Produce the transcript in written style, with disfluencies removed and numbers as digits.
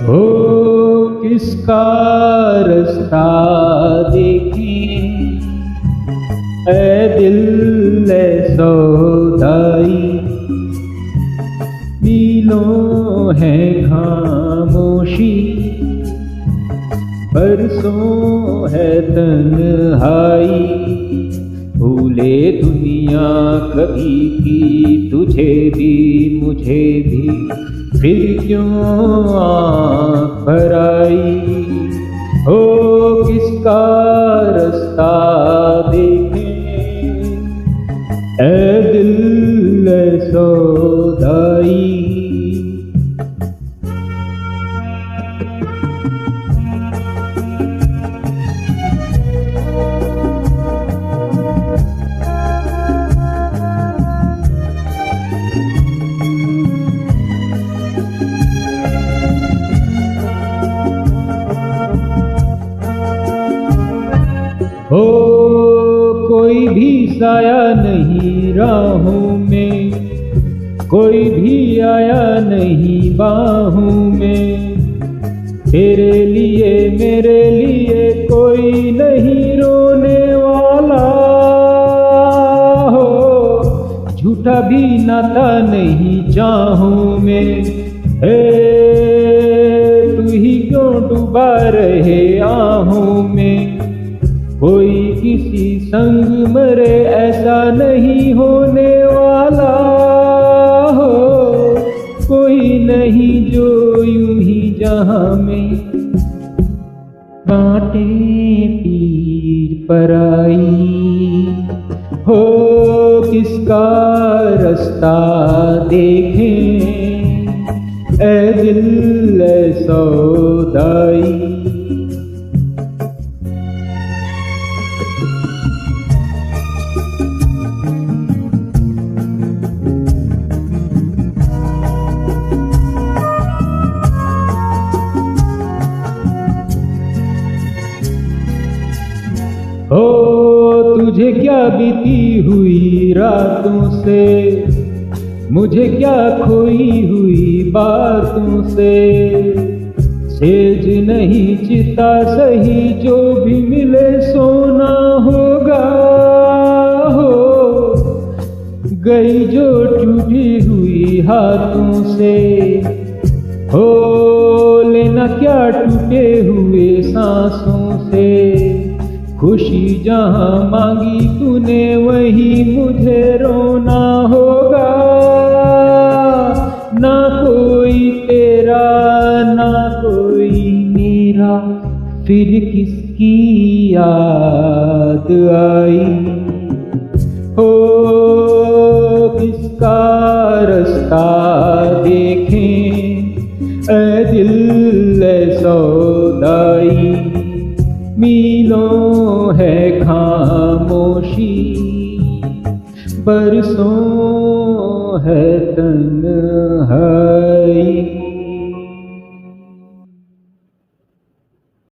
हो किसका रास्ता देखें, ऐ दिल ऐ सौदाई। मीलों है खामोशी, बरसों है तन्हाई। भूले दुनिया कभी की तुझे भी मुझे भी, फिर क्यों आँख भर आई। हो किसका रास्ता देखें, ऐ दिल ऐ सौदाई। हो कोई भी साया नहीं राहों में, कोई भी आया नहीं बाहों में। तेरे लिए मेरे लिए कोई नहीं रोने वाला। हो झूठा भी नाता नहीं चाहों में। हे तू ही क्यों डूबा रहे आहों में। कोई किसी संग मरे ऐसा नहीं होने वाला। हो कोई नहीं जो यूं ही जहां में बांटे पीर पराई। हो किसका रास्ता देखें, ऐ दिल ऐ सौदाई। हो तुझे क्या बीती हुई रातों से, मुझे क्या खोई हुई बातों से। सेज नहीं चिता सही जो भी मिले सोना होगा। हो गई जो टूटी हुई हाथों से। हो लेना क्या टूटे हुए सांसों से। खुशी जहाँ मांगी तूने वही मुझे रोना होगा। ना कोई तेरा ना कोई मेरा, फिर किसकी याद आई। हो किसका रास्ता देखें, ऐ दिल ऐ सौदाई। मीलों है खामोशी, बरसों है तन्हाई।